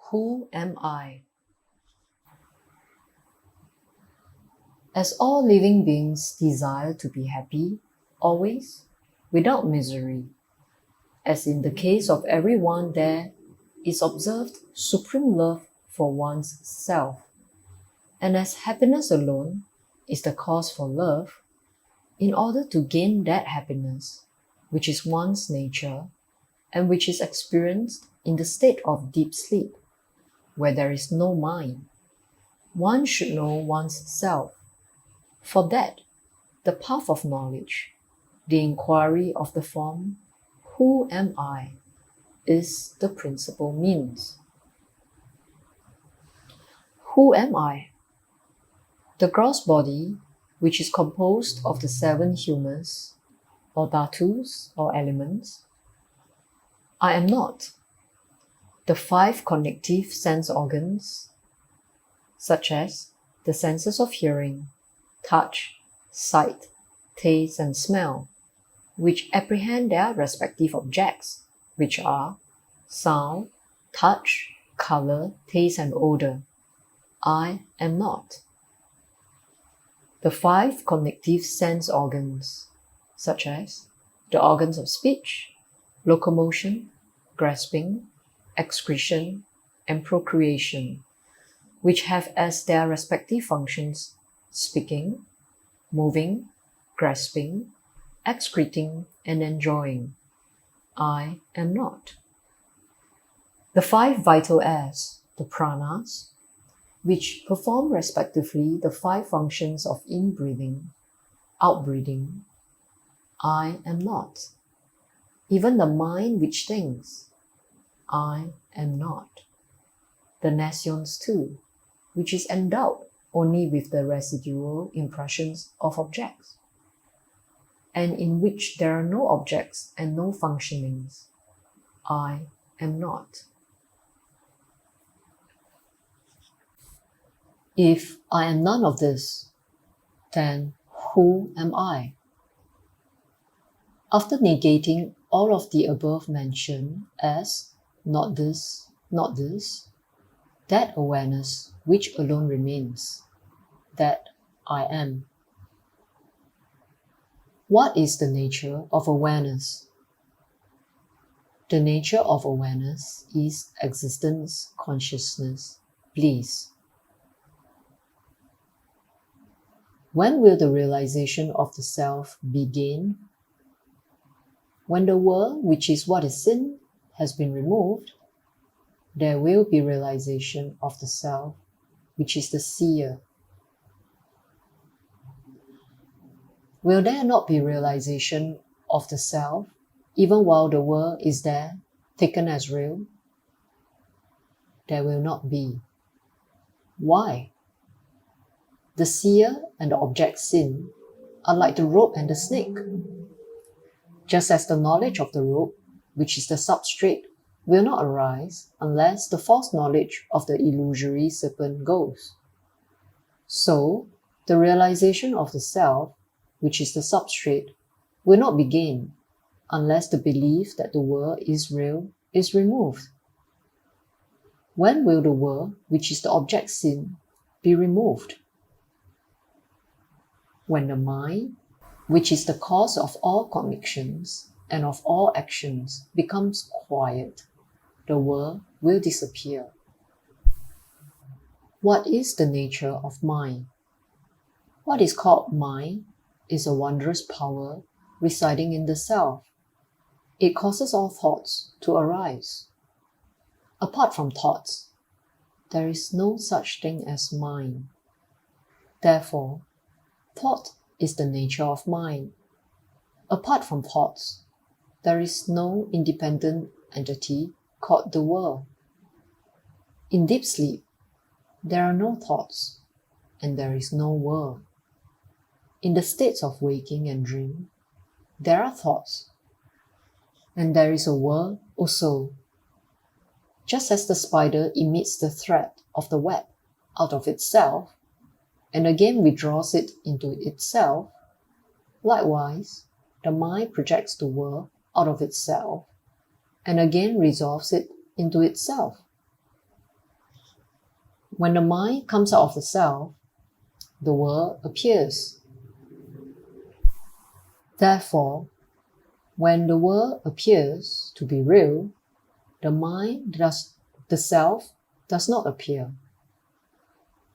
Who am I? As all living beings desire to be happy, always, without misery, as in the case of everyone there is observed supreme love for one's self, and as happiness alone is the cause for love, in order to gain that happiness, which is one's nature, and which is experienced in the state of deep sleep, where there is no mind, one should know one's self. For that, the path of knowledge, the inquiry of the form, who am I, is the principal means. Who am I? The gross body, which is composed of the 7 humas, or dhatus, or elements. I am not. The 5 cognitive sense organs, such as the senses of hearing, touch, sight, taste, and smell, which apprehend their respective objects, which are sound, touch, color, taste, and odor. I am not. The 5 cognitive sense organs, such as the organs of speech, locomotion, grasping, excretion, and procreation, which have as their respective functions speaking, moving, grasping, excreting, and enjoying. I am not. The 5 vital airs, the pranas, which perform respectively the 5 functions of in-breathing, out-breathing. I am not. Even the mind which thinks. I am not. The nations too, which is endowed only with the residual impressions of objects, and in which there are no objects and no functionings. I am not. If I am none of this, then who am I? After negating all of the above mentioned as not this, that awareness which alone remains, that I am. What is the nature of awareness? The nature of awareness is existence, consciousness, bliss. When will the realization of the self begin? When the world, which is what is sin, has been removed, there will be realization of the self, which is the seer. Will there not be realization of the self, even while the world is there, taken as real? There will not be. Why? The seer and the object sin are like the rope and the snake. Just as the knowledge of the rope, which is the substrate, will not arise unless the false knowledge of the illusory serpent goes. So, the realization of the self, which is the substrate, will not be gained unless the belief that the world is real is removed. When will the world, which is the object sin, be removed? When the mind, which is the cause of all cognitions and of all actions, becomes quiet, the world will disappear. What is the nature of mind? What is called mind is a wondrous power residing in the self. It causes all thoughts to arise. Apart from thoughts, there is no such thing as mind. Therefore, thought is the nature of mind. Apart from thoughts, there is no independent entity called the world. In deep sleep, there are no thoughts, and there is no world. In the states of waking and dream, there are thoughts, and there is a world also. Just as the spider emits the thread of the web out of itself, and again withdraws it into itself, likewise, the mind projects the world out of itself, and again resolves it into itself. When the mind comes out of the self, the world appears. Therefore, when the world appears to be real, the self does not appear.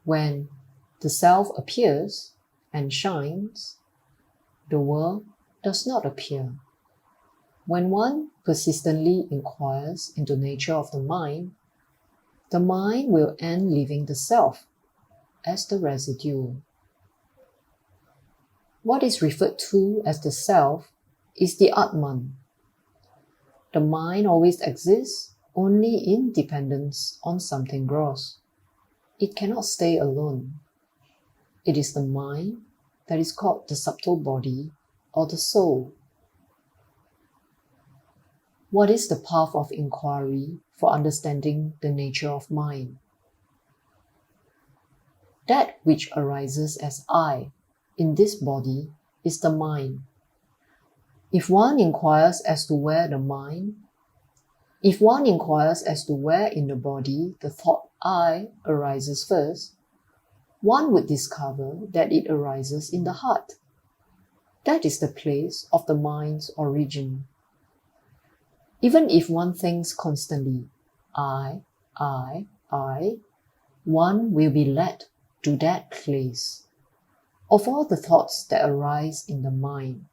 When the self appears and shines, the world does not appear. When one persistently inquires into the nature of the mind will end leaving the self as the residue. What is referred to as the self is the Atman. The mind always exists only in dependence on something gross. It cannot stay alone. It is the mind that is called the subtle body or the soul. What is the path of inquiry for understanding the nature of mind? That which arises as I in this body is the mind. If one inquires as to where in the body the thought I arises first, one would discover that it arises in the heart. That is the place of the mind's origin. Even if one thinks constantly, I, one will be led to that place. Of all the thoughts that arise in the mind,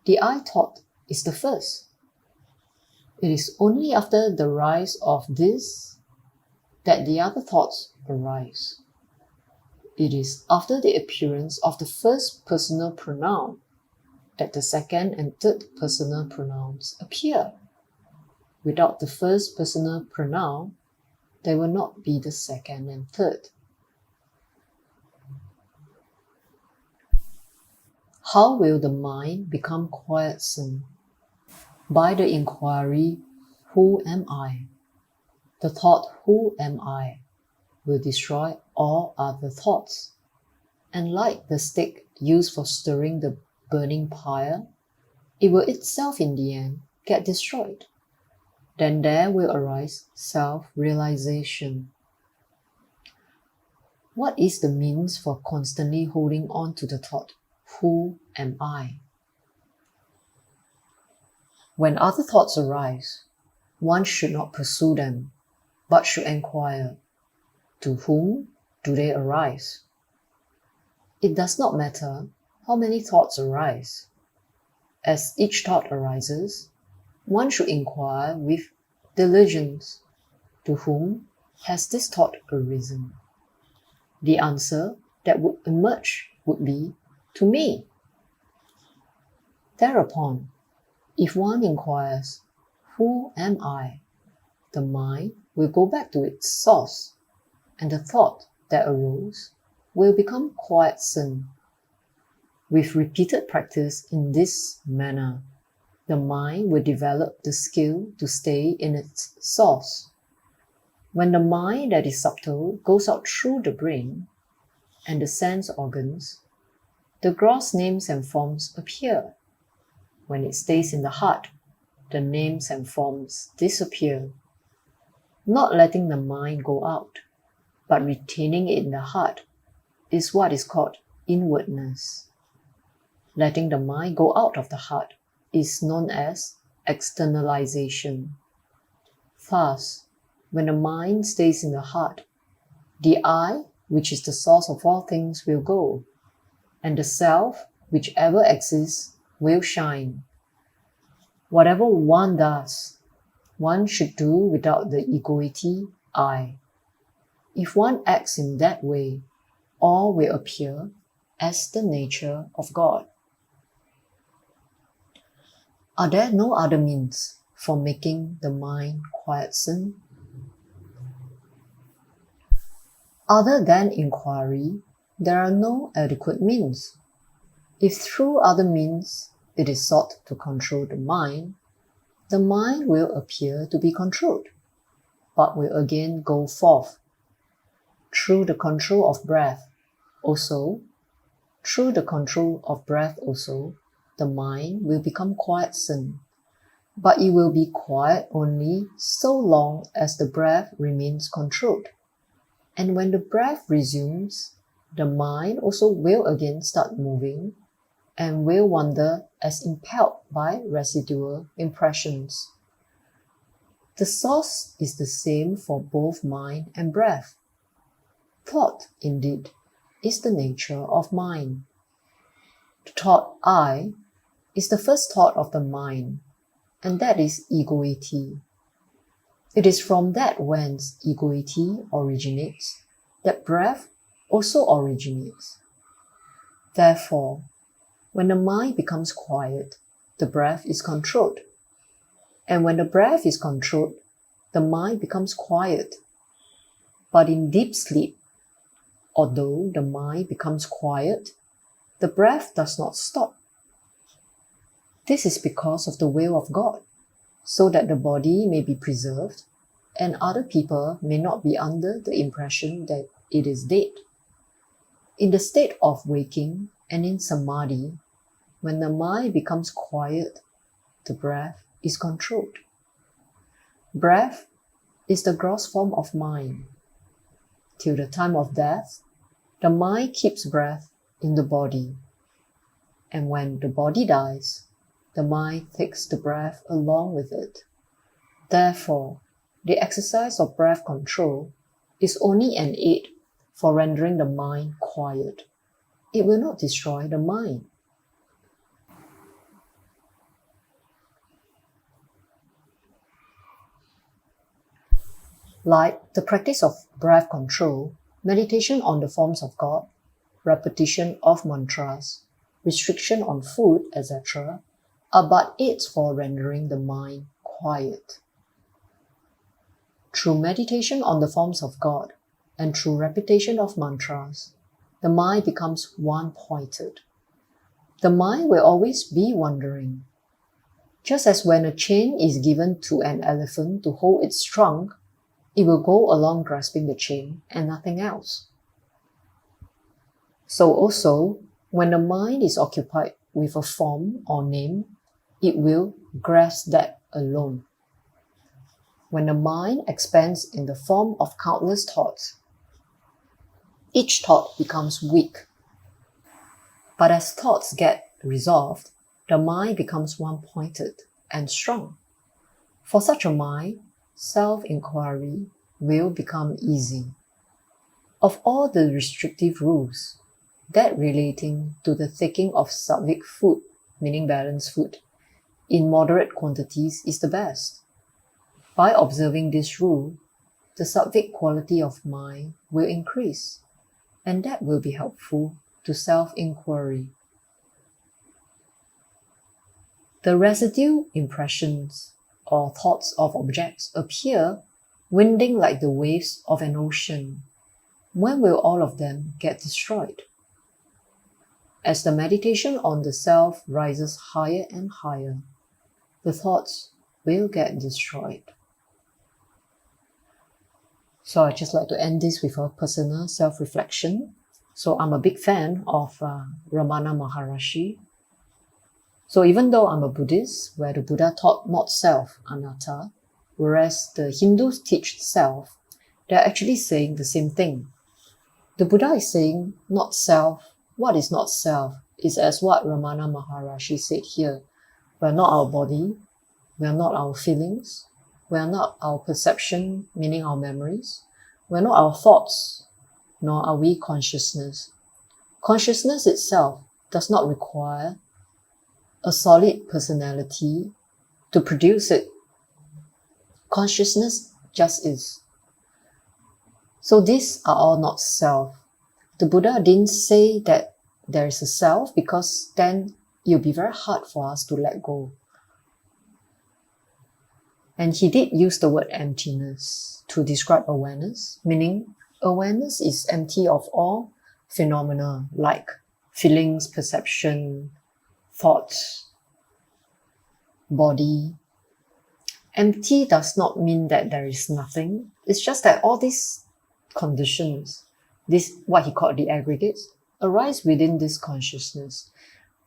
the I thought is the first. It is only after the rise of this that the other thoughts arise. It is after the appearance of the first personal pronoun that the second and third personal pronouns appear. Without the first personal pronoun, there will not be the second and third. How will the mind become quiescent? By the inquiry, who am I? The thought, who am I, will destroy all other thoughts. And like the stick used for stirring the burning pyre, it will itself in the end get destroyed. Then there will arise self-realization. What is the means for constantly holding on to the thought, who am I? When other thoughts arise, one should not pursue them, but should inquire, to whom do they arise? It does not matter how many thoughts arise. As each thought arises, one should inquire with diligence, to whom has this thought arisen? The answer that would emerge would be, to me. Thereupon, if one inquires, who am I? The mind will go back to its source, and the thought that arose will become quiescent. With repeated practice in this manner, the mind will develop the skill to stay in its source. When the mind that is subtle goes out through the brain and the sense organs, the gross names and forms appear. When it stays in the heart, the names and forms disappear. Not letting the mind go out, but retaining it in the heart, is what is called inwardness. Letting the mind go out of the heart is known as externalization. Thus, when the mind stays in the heart, the I, which is the source of all things, will go, and the self, whichever exists, will shine. Whatever one does, one should do without the egoity I. If one acts in that way, all will appear as the nature of God. Are there no other means for making the mind quiescent? Other than inquiry, there are no adequate means. If through other means it is sought to control the mind will appear to be controlled, but will again go forth. Through the control of breath also, the mind will become quiescent, but it will be quiet only so long as the breath remains controlled. And when the breath resumes, the mind also will again start moving and will wander as impelled by residual impressions. The source is the same for both mind and breath. Thought, indeed, is the nature of mind. The thought I is the first thought of the mind, and that is egoity. It is from that whence egoity originates, that breath also originates. Therefore, when the mind becomes quiet, the breath is controlled. And when the breath is controlled, the mind becomes quiet. But in deep sleep, although the mind becomes quiet, the breath does not stop. This is because of the will of God, so that the body may be preserved and other people may not be under the impression that it is dead. In the state of waking and in samadhi, when the mind becomes quiet, the breath is controlled. Breath is the gross form of mind. Till the time of death, the mind keeps breath in the body. And when the body dies, the mind takes the breath along with it. Therefore, the exercise of breath control is only an aid for rendering the mind quiet. It will not destroy the mind. Like the practice of breath control, meditation on the forms of God, repetition of mantras, restriction on food, etc., are but aids for rendering the mind quiet. Through meditation on the forms of God and through repetition of mantras, the mind becomes one-pointed. The mind will always be wandering. Just as when a chain is given to an elephant to hold its trunk, it will go along grasping the chain and nothing else. So also, when the mind is occupied with a form or name, it will grasp that alone. When the mind expands in the form of countless thoughts, each thought becomes weak. But as thoughts get resolved, the mind becomes one-pointed and strong. For such a mind, self-inquiry will become easy. Of all the restrictive rules, that relating to the taking of sattvic food, meaning balanced food, in moderate quantities is the best. By observing this rule, the sattvic quality of mind will increase, and that will be helpful to self-inquiry. The residue impressions or thoughts of objects appear winding like the waves of an ocean. When will all of them get destroyed? As the meditation on the self rises higher and higher, the thoughts will get destroyed. So I'd just like to end this with a personal self-reflection. So I'm a big fan of Ramana Maharashi. So even though I'm a Buddhist, where the Buddha taught not self, anatta, whereas the Hindus teach self, they're actually saying the same thing. The Buddha is saying not self. What is not self is as what Ramana Maharashi said here. We are not our body, we are not our feelings, we are not our perception, meaning our memories, we are not our thoughts, nor are we consciousness. Consciousness itself does not require a solid personality to produce it. Consciousness just is. So these are all not self. The Buddha didn't say that there is a self, because then it'll be very hard for us to let go. And he did use the word emptiness to describe awareness, meaning awareness is empty of all phenomena like feelings, perception, thoughts, body. Empty does not mean that there is nothing. It's just that all these conditions, this what he called the aggregates, arise within this consciousness.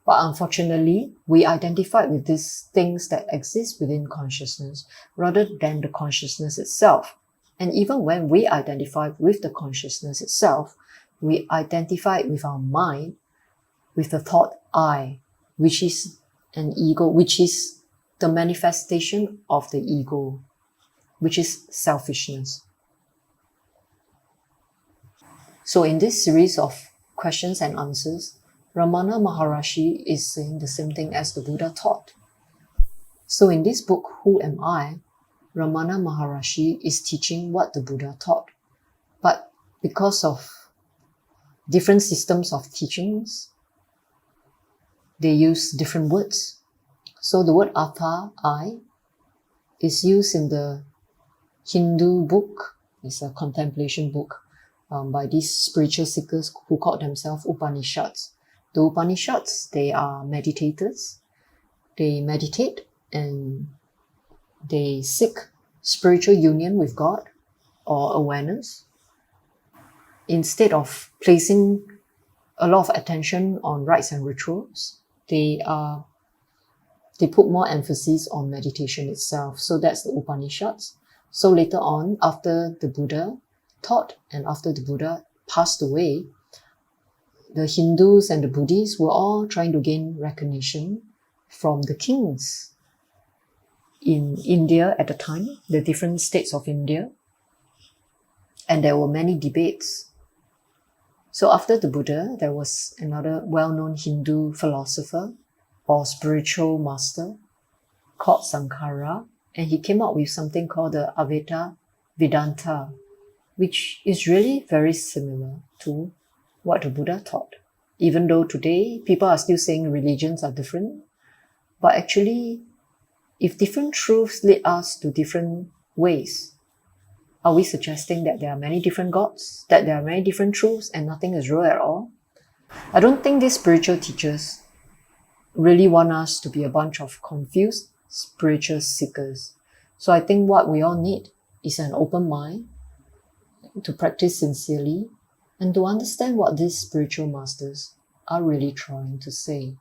But unfortunately, we identify with these things that exist within consciousness rather than the consciousness itself. And even when we identify with the consciousness itself, we identify with our mind, with the thought I, which is an ego, which is the manifestation of the ego, which is selfishness. So in this series of questions and answers, Ramana Maharashi is saying the same thing as the Buddha taught. So in this book, Who Am I?, Ramana Maharashi is teaching what the Buddha taught. But because of different systems of teachings, they use different words. So the word Atha, I, is used in the Hindu book. It's a contemplation book by these spiritual seekers who call themselves Upanishads. The Upanishads, they are meditators. They meditate and they seek spiritual union with God or awareness. Instead of placing a lot of attention on rites and rituals, they put more emphasis on meditation itself. So that's the Upanishads. So later on, after the Buddha taught and after the Buddha passed away, the Hindus and the Buddhists were all trying to gain recognition from the kings in India at the time, the different states of India. And there were many debates. So after the Buddha, there was another well-known Hindu philosopher or spiritual master called Sankara, and he came up with something called the Advaita Vedanta, which is really very similar to what the Buddha taught. Even though today people are still saying religions are different, but actually, if different truths lead us to different ways, are we suggesting that there are many different gods, that there are many different truths and nothing is real at all? I don't think these spiritual teachers really want us to be a bunch of confused spiritual seekers. So I think what we all need is an open mind to practice sincerely and to understand what these spiritual masters are really trying to say.